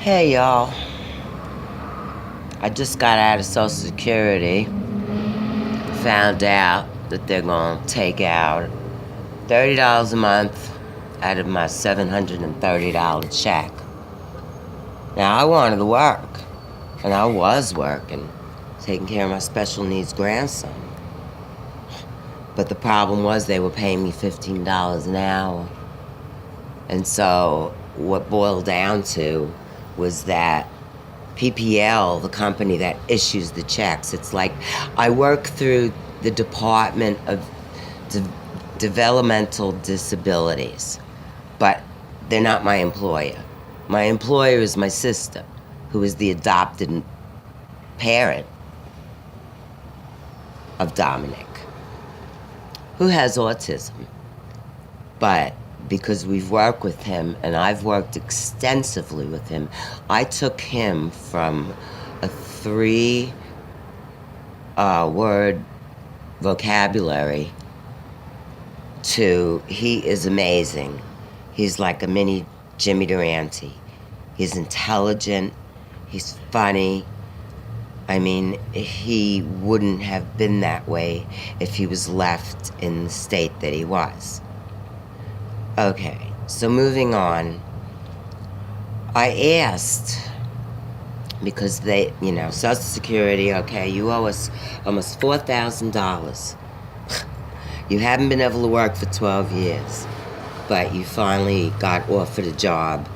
Hey y'all, I just got out of Social Security. Found out that they're gonna take out $30 a month out of my $730 check. Now I wanted to work, and I was working, taking care of my special needs grandson. But the problem was they were paying me $15 an hour. And so what boiled down to was that PPL, the company that issues the checks, it's like I work through the Department of Developmental Disabilities, but they're not my employer. My employer is my sister, who is the adopted parent of Dominic, who has autism. But because we've worked with him, and I've worked extensively with him, I took him from a 3-word vocabulary to he is amazing. He's like a mini Jimmy Durante. He's intelligent. He's funny. I mean, he wouldn't have been that way if he was left in the state that he was. Okay, so moving on. I asked, because they, Social Security, okay, you owe us almost $4,000. You haven't been able to work for 12 years, but you finally got offered a job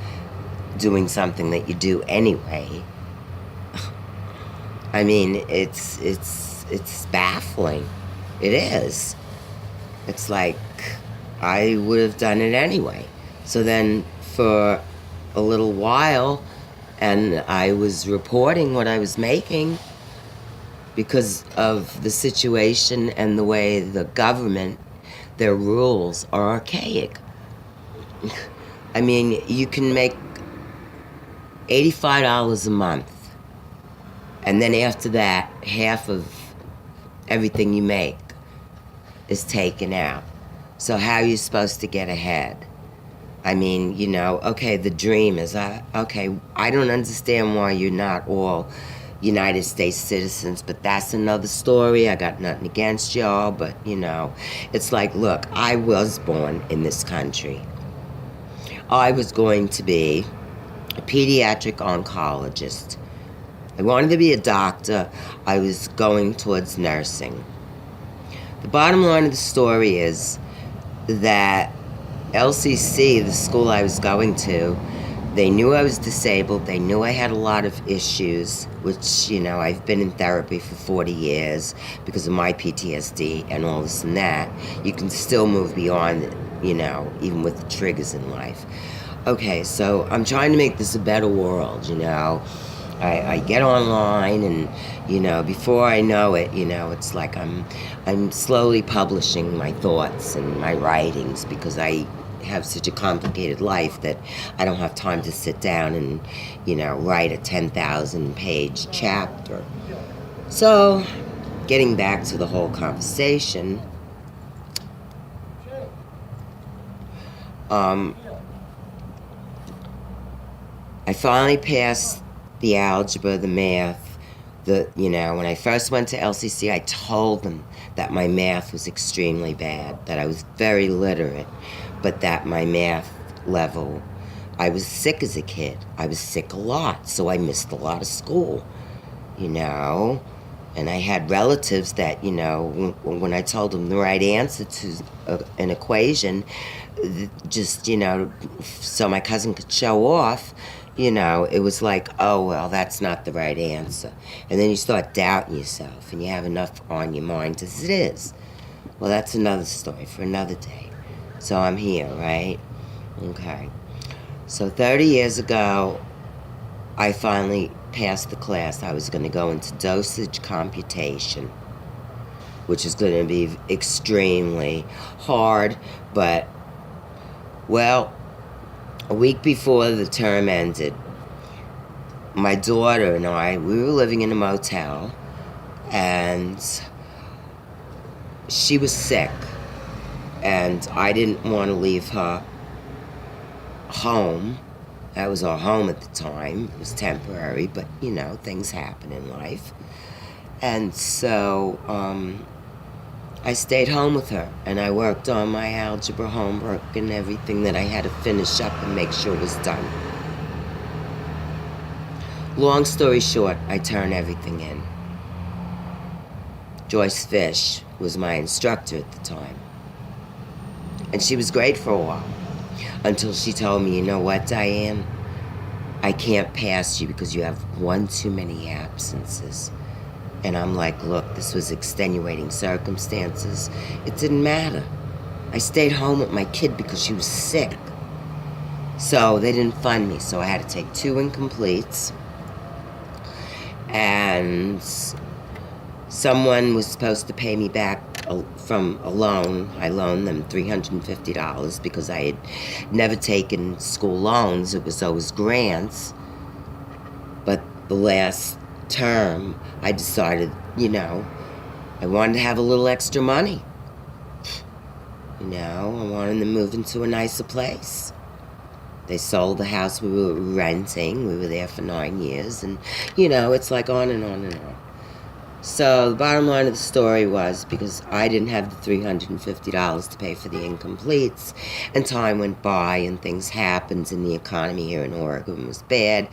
doing something that you do anyway. I mean, it's baffling. It is. It's like I would have done it anyway. So then for a little while, and I was reporting what I was making because of the situation and the way the government, their rules are archaic. I mean, you can make $85 a month, and then after that, half of everything you make is taken out. So how are you supposed to get ahead? I mean, okay, the dream is, okay, I don't understand why you're not all United States citizens, but that's another story. I got nothing against y'all, but, it's like, look, I was born in this country. I was going to be a pediatric oncologist. I wanted to be a doctor. I was going towards nursing. The bottom line of the story is that LCC, the school I was going to, they knew I was disabled. They knew I had a lot of issues, which, I've been in therapy for 40 years because of my PTSD and all this and that. You can still move beyond it, even with the triggers in life. Okay, so I'm trying to make this a better world, I get online and, before I know it, it's like I'm slowly publishing my thoughts and my writings because I have such a complicated life that I don't have time to sit down and, write a 10,000-page chapter. So, getting back to the whole conversation, I finally passed the algebra, the math, when I first went to LCC, I told them that my math was extremely bad, that I was very literate, but that my math level, I was sick as a kid. I was sick a lot, so I missed a lot of school, and I had relatives that, when I told them the right answer to an equation, just, so my cousin could show off, it was like, oh, well, that's not the right answer. And then you start doubting yourself, and you have enough on your mind as it is. Well, that's another story for another day. So I'm here, right? Okay. So 30 years ago, I finally passed the class. I was going to go into dosage computation, which is going to be extremely hard, but, well, a week before the term ended, my daughter and I, we were living in a motel, and she was sick, and I didn't want to leave her home That was our home at the time. It was temporary, but things happen in life. And so I stayed home with her, and I worked on my algebra homework and everything that I had to finish up and make sure was done. Long story short, I turned everything in. Joyce Fish was my instructor at the time. And she was great for a while, until she told me, you know what, Diane? I can't pass you because you have one too many absences. And I'm like, look, this was extenuating circumstances. It didn't matter. I stayed home with my kid because she was sick. So they didn't fund me, so I had to take 2 incompletes. And someone was supposed to pay me back from a loan. I loaned them $350 because I had never taken school loans. It was always grants. But the last term, I decided, I wanted to have a little extra money. I wanted to move into a nicer place. They sold the house we were renting. We were there for 9 years. And, it's like on and on and on. So the bottom line of the story was, because I didn't have the $350 to pay for the incompletes, and time went by and things happened, and the economy here in Oregon was bad,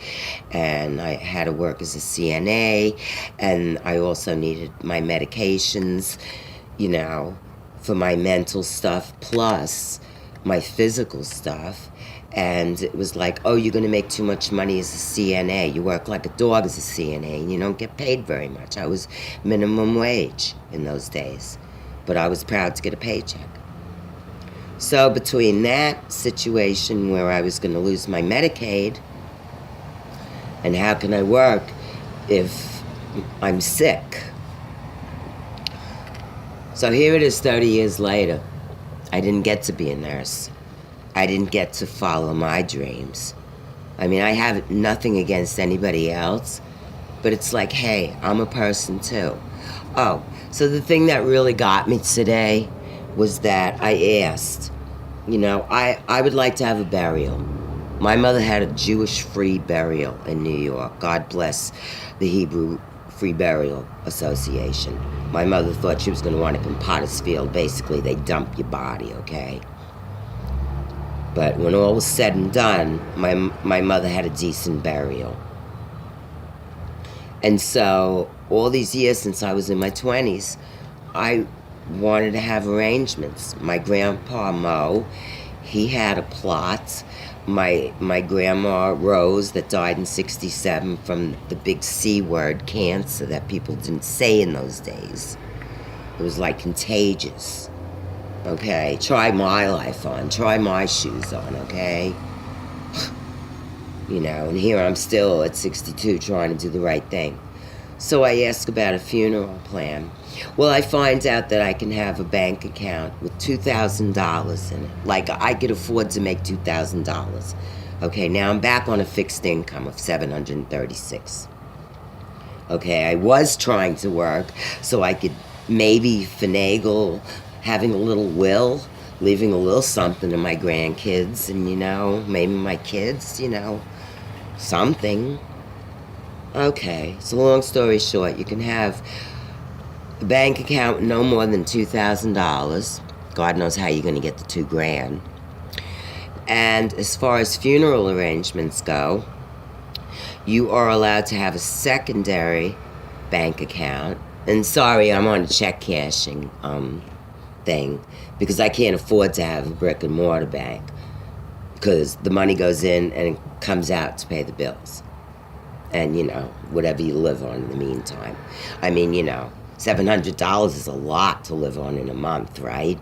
and I had to work as a CNA, and I also needed my medications, for my mental stuff, plus my physical stuff. And it was like, oh, you're going to make too much money as a CNA. You work like a dog as a CNA, and you don't get paid very much. I was minimum wage in those days, but I was proud to get a paycheck. So between that situation where I was going to lose my Medicaid, and how can I work if I'm sick? So here it is 30 years later. I didn't get to be a nurse. I didn't get to follow my dreams. I mean, I have nothing against anybody else, but it's like, hey, I'm a person too. Oh, so the thing that really got me today was that I asked, I would like to have a burial. My mother had a Jewish free burial in New York. God bless the Hebrew Free Burial Association. My mother thought she was going to wind up in Potter's Field. Basically, they dump your body, okay? But when all was said and done, my mother had a decent burial. And so, all these years since I was in my 20s, I wanted to have arrangements. My grandpa, Mo, he had a plot. My grandma, Rose, that died in 1967 from the big C word, cancer, that people didn't say in those days. It was like contagious. Okay, try my life on, try my shoes on, okay? And here I'm still at 62 trying to do the right thing. So I ask about a funeral plan. Well, I find out that I can have a bank account with $2,000 in it. Like, I could afford to make $2,000. Okay, now I'm back on a fixed income of $736. Okay, I was trying to work so I could maybe finagle having a little will, leaving a little something to my grandkids and, maybe my kids, something. Okay, so long story short, you can have a bank account no more than $2,000. God knows how you're going to get the $2,000. And as far as funeral arrangements go, you are allowed to have a secondary bank account. And sorry, I'm on a check cashing thing, because I can't afford to have a brick and mortar bank, because the money goes in and it comes out to pay the bills. And, whatever you live on in the meantime. I mean, $700 is a lot to live on in a month, right?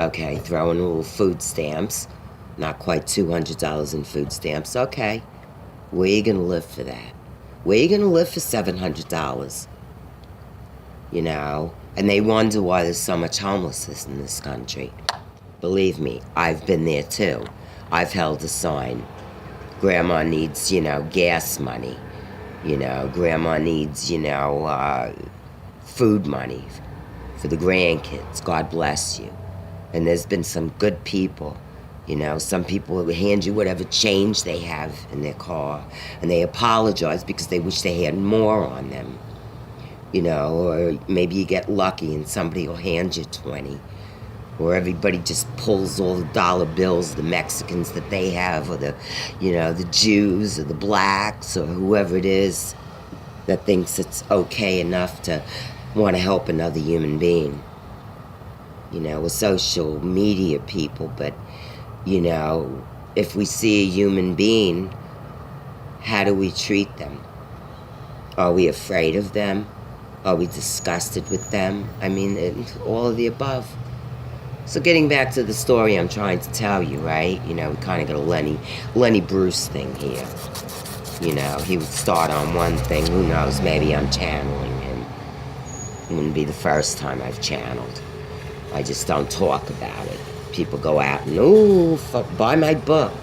Okay, throw in a little food stamps. Not quite $200 in food stamps. Okay, where you gonna live for that? Where you gonna live for $700? And they wonder why there's so much homelessness in this country. Believe me, I've been there too. I've held a sign. Grandma needs, gas money. Grandma needs, food money for the grandkids. God bless you. And there's been some good people You know, some people will hand you whatever change they have in their car, and they apologize because they wish they had more on them. You know, or maybe you get lucky and somebody will hand you 20. Or everybody just pulls all the dollar bills, the Mexicans that they have, or the Jews or the blacks or whoever it is that thinks it's okay enough to want to help another human being. You know, we're social media people, but, you know, if we see a human being, how do we treat them? Are we afraid of them? Are we disgusted with them? I mean, all of the above. So getting back to the story I'm trying to tell you, right? You know, we kind of got a Lenny Bruce thing here. You know, he would start on one thing. Who knows? Maybe I'm channeling him. It wouldn't be the first time I've channeled. I just don't talk about it. People go out and, ooh, buy my book.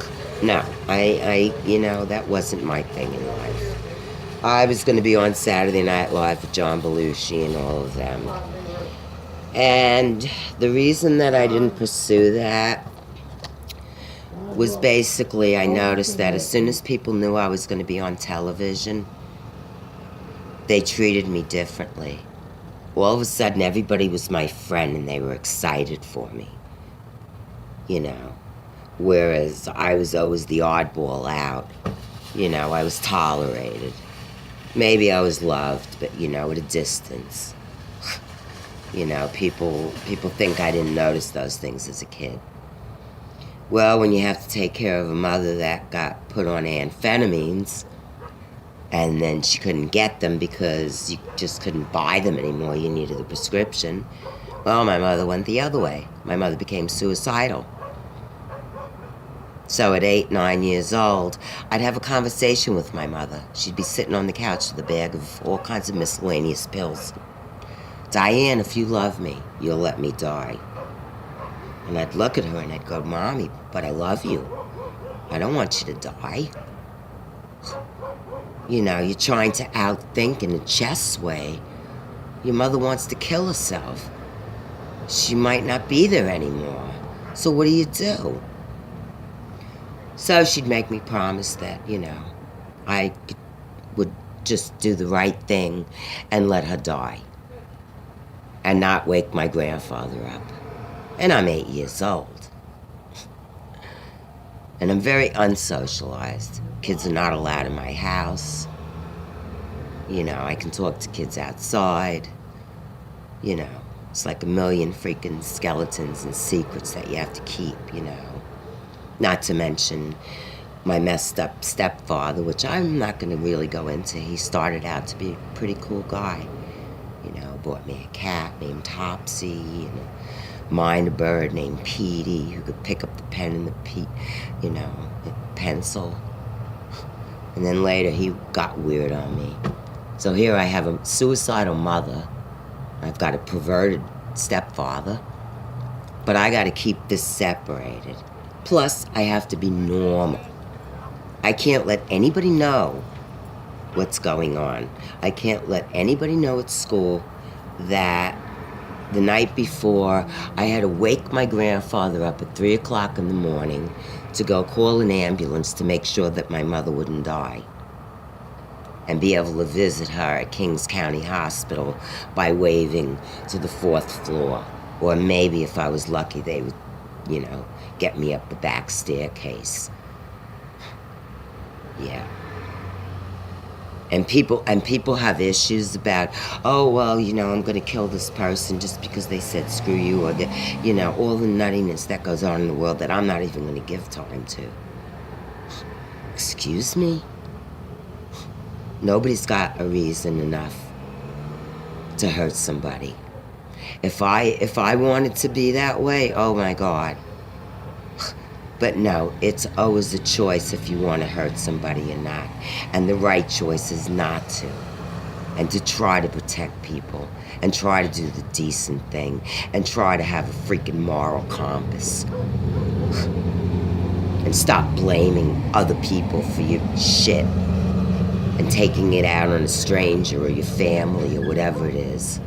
No, that wasn't my thing in life. I was going to be on Saturday Night Live with John Belushi and all of them. And the reason that I didn't pursue that was basically I noticed that as soon as people knew I was going to be on television, they treated me differently. All of a sudden, everybody was my friend and they were excited for me, you know. Whereas I was always the oddball out. You know, I was tolerated. Maybe I was loved, but, you know, at a distance. You know, people think I didn't notice those things as a kid. Well, when you have to take care of a mother that got put on amphetamines, and then she couldn't get them because you just couldn't buy them anymore, you needed a prescription. Well, my mother went the other way. My mother became suicidal. So at 8, 9 years old, I'd have a conversation with my mother. She'd be sitting on the couch with a bag of all kinds of miscellaneous pills. Diane, if you love me, you'll let me die. And I'd look at her and I'd go, Mommy, but I love you. I don't want you to die. You know, you're trying to outthink in a chess way. Your mother wants to kill herself. She might not be there anymore. So what do you do? So she'd make me promise that, you know, I would just do the right thing and let her die. And not wake my grandfather up. And I'm 8 years old. And I'm very unsocialized. Kids are not allowed in my house. You know, I can talk to kids outside. You know, it's like a million freaking skeletons and secrets that you have to keep, you know. Not to mention my messed up stepfather, which I'm not going to really go into. He started out to be a pretty cool guy. You know, bought me a cat named Topsy and a minor bird named Petey who could pick up the pen and the pencil. And then later he got weird on me. So here I have a suicidal mother. I've got a perverted stepfather. But I got to keep this separated. Plus, I have to be normal. I can't let anybody know what's going on. I can't let anybody know at school that the night before I had to wake my grandfather up at 3 o'clock in the morning to go call an ambulance to make sure that my mother wouldn't die. And be able to visit her at Kings County Hospital by waving to the 4th floor. Or maybe if I was lucky, they would, you know, get me up the back staircase. Yeah. And people have issues about, oh, well, you know, I'm going to kill this person just because they said screw you, or, all the nuttiness that goes on in the world that I'm not even going to give time to. Excuse me? Nobody's got a reason enough to hurt somebody. If I wanted to be that way, oh my God. But no, it's always a choice if you want to hurt somebody or not. And the right choice is not to. And to try to protect people. And try to do the decent thing. And try to have a freaking moral compass. And stop blaming other people for your shit. And taking it out on a stranger or your family or whatever it is.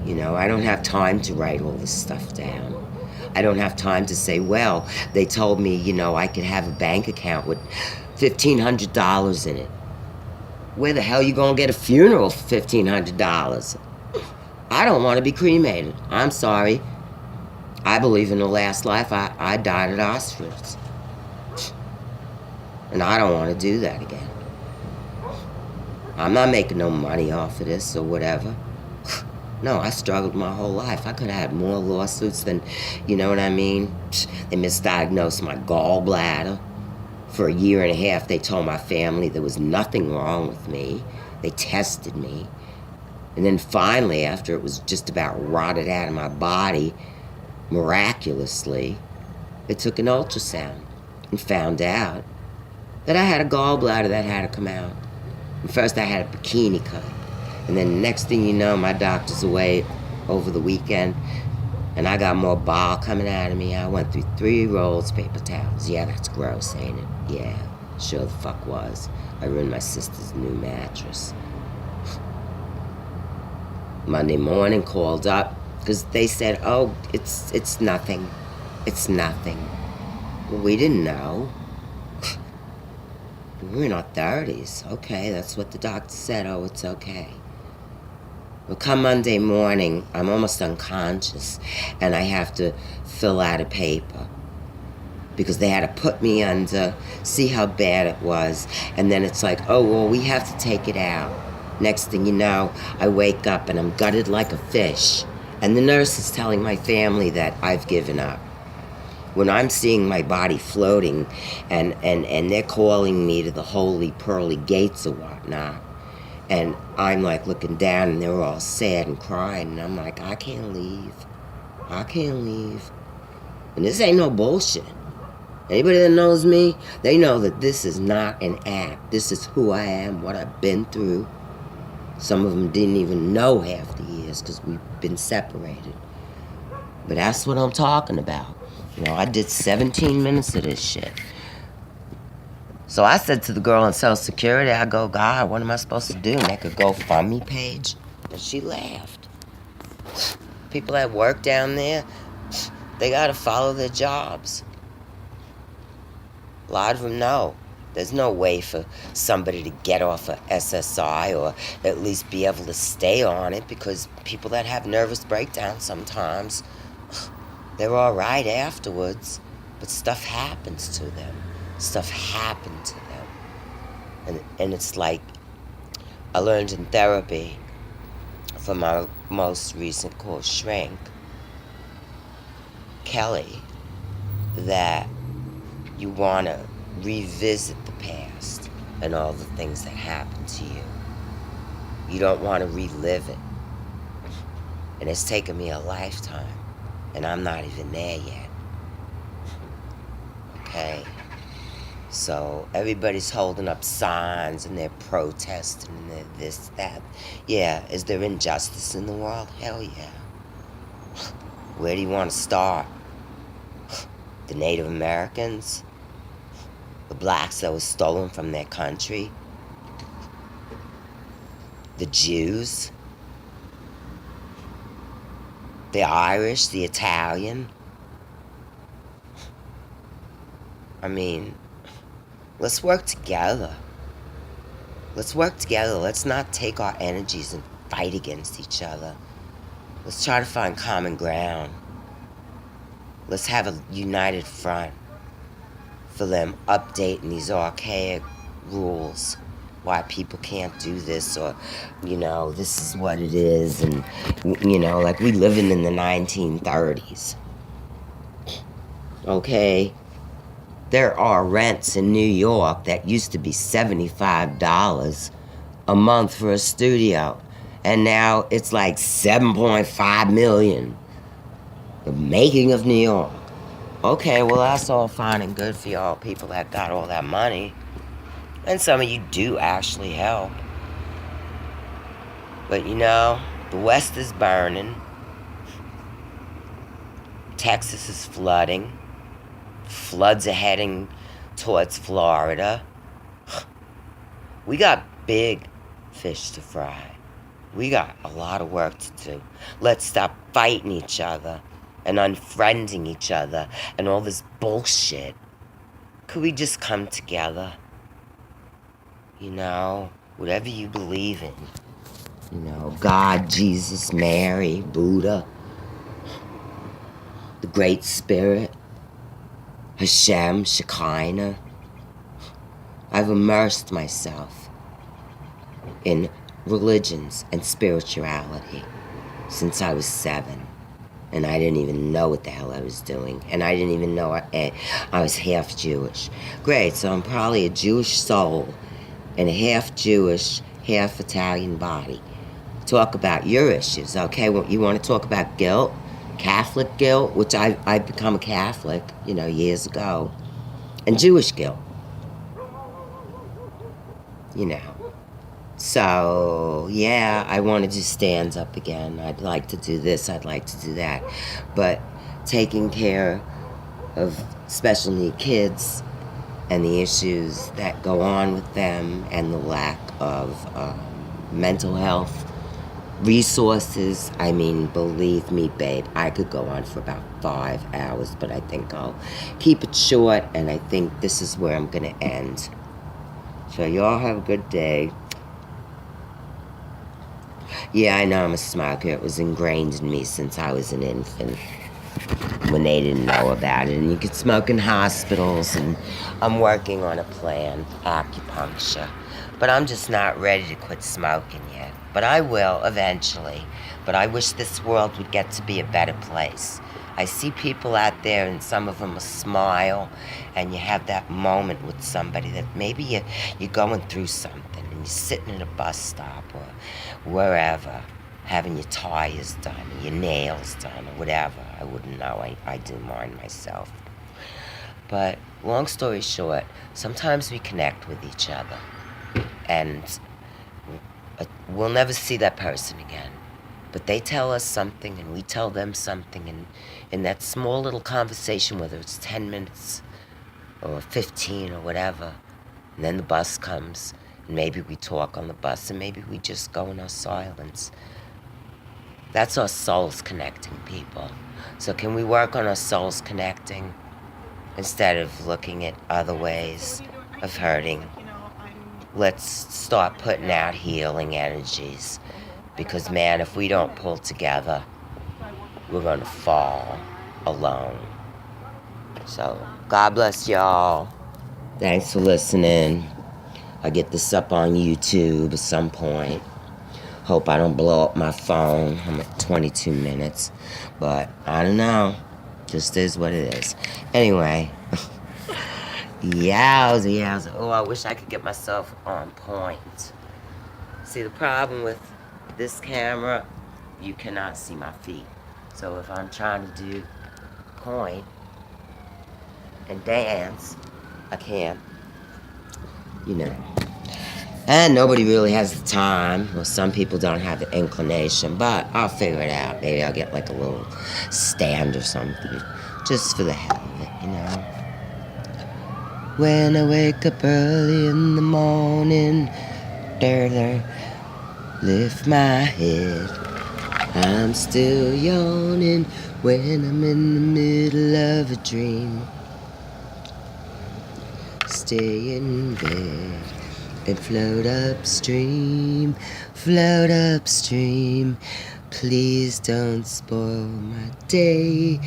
You know, I don't have time to write all this stuff down. I don't have time to say, well, they told me, I could have a bank account with $1,500 in it. Where the hell you gonna get a funeral for $1,500? I don't want to be cremated. I'm sorry. I believe in the last life I died at Auschwitz. And I don't want to do that again. I'm not making no money off of this or whatever. No, I struggled my whole life. I could have had more lawsuits than, you know what I mean? They misdiagnosed my gallbladder. For a year and a half, they told my family there was nothing wrong with me. They tested me. And then finally, after it was just about rotted out of my body, miraculously, they took an ultrasound and found out that I had a gallbladder that had to come out. And first I had a bikini cut. And then the next thing you know, my doctor's away over the weekend, and I got more bile coming out of me. I went through 3 rolls of paper towels. Yeah, that's gross, ain't it? Yeah, sure the fuck was. I ruined my sister's new mattress. Monday morning, called up, because they said, oh, it's nothing. It's nothing. Well, we didn't know. We were in our 30s. Okay, that's what the doctor said. Oh, it's okay. Well, come Monday morning, I'm almost unconscious, and I have to fill out a paper because they had to put me under, see how bad it was, and then it's like, oh, well, we have to take it out. Next thing you know, I wake up and I'm gutted like a fish, and the nurse is telling my family that I've given up. When I'm seeing my body floating, and they're calling me to the holy pearly gates or whatnot, and I'm like looking down and they're all sad and crying, and I'm like, I can't leave. I can't leave. And this ain't no bullshit. Anybody that knows me, they know that this is not an act. This is who I am, what I've been through. Some of them didn't even know half the years because we've been separated. But that's what I'm talking about. I did 17 minutes of this shit. So I said to the girl in Social Security, I go, God, what am I supposed to do? Make a GoFundMe page? And she laughed. People that work down there, they gotta follow their jobs. A lot of them know. There's no way for somebody to get off of SSI or at least be able to stay on it, because people that have nervous breakdowns sometimes, they're all right afterwards, but stuff happens to them. Stuff happened to them. And it's like, I learned in therapy from my most recent course, Shrink, Kelly, that you want to revisit the past and all the things that happened to you. You don't want to relive it. And it's taken me a lifetime, and I'm not even there yet. Okay? So everybody's holding up signs and they're protesting and they're this, that. Yeah, is there injustice in the world? Hell yeah. Where do you want to start? The Native Americans? The blacks that were stolen from their country? The Jews? The Irish? The Italian? I mean, let's work together. Let's work together. Let's not take our energies and fight against each other. Let's try to find common ground. Let's have a united front for them updating these archaic rules. Why people can't do this, or, this is what it is. And, like we living in the 1930s. Okay? There are rents in New York that used to be $75 a month for a studio, and now it's like $7.5 million. The making of New York. Okay, well, that's all fine and good for y'all people that got all that money, and some of you do actually help. But the West is burning. Texas is flooding. Floods are heading towards Florida. We got big fish to fry. We got a lot of work to do. Let's stop fighting each other and unfriending each other and all this bullshit. Could we just come together? You know, whatever you believe in. You know, God, Jesus, Mary, Buddha, the Great Spirit, Hashem, Shekinah. I've immersed myself in religions and spirituality since I was 7. And I didn't even know what the hell I was doing. And I didn't even know I was half Jewish. Great, so I'm probably a Jewish soul in a half Jewish, half Italian body. Talk about your issues, okay? Well, you want to talk about guilt? Catholic guilt, which I've become a Catholic, years ago. And Jewish guilt. So, yeah, I want to do stand-up again. I'd like to do this, I'd like to do that. But taking care of special need kids and the issues that go on with them and the lack of mental health resources, I mean, believe me, babe, I could go on for about 5 hours, but I think I'll keep it short, and I think this is where I'm going to end. So y'all have a good day. Yeah, I know I'm a smoker. It was ingrained in me since I was an infant when they didn't know about it. And you could smoke in hospitals, and I'm working on a plan, acupuncture. But I'm just not ready to quit smoking yet. But I will eventually. But I wish this world would get to be a better place. I see people out there, and some of them will smile, and you have that moment with somebody that maybe you're going through something, and you're sitting in a bus stop or wherever, having your tires done, or your nails done, or whatever. I wouldn't know. I do mine myself. But long story short, sometimes we connect with each other, and we'll never see that person again. But they tell us something, and we tell them something, and in that small little conversation, whether it's 10 minutes or 15 or whatever, and then the bus comes, and maybe we talk on the bus, and maybe we just go in our silence. That's our souls connecting, people. So can we work on our souls connecting instead of looking at other ways of hurting? Let's start putting out healing energies. Because, man, if we don't pull together, we're going to fall alone. So, God bless y'all. Thanks for listening. I'll get this up on YouTube at some point. Hope I don't blow up my phone. I'm at 22 minutes. But, I don't know. Just is what it is. Anyway. Yowza. Oh, I wish I could get myself on point. See, the problem with this camera, you cannot see my feet. So if I'm trying to do point and dance, I can't. And nobody really has the time. Well, some people don't have the inclination, but I'll figure it out. Maybe I'll get like a little stand or something, just for the hell of it, When I wake up early in the morning, lift my head, I'm still yawning when I'm in the middle of a dream. Stay in bed and float upstream. Please don't spoil my day.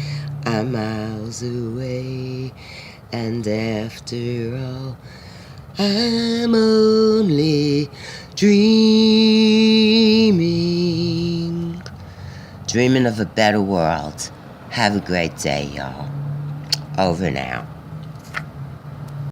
I'm miles away, and after all, I'm only dreaming of a better world. Have a great day, y'all. Over now.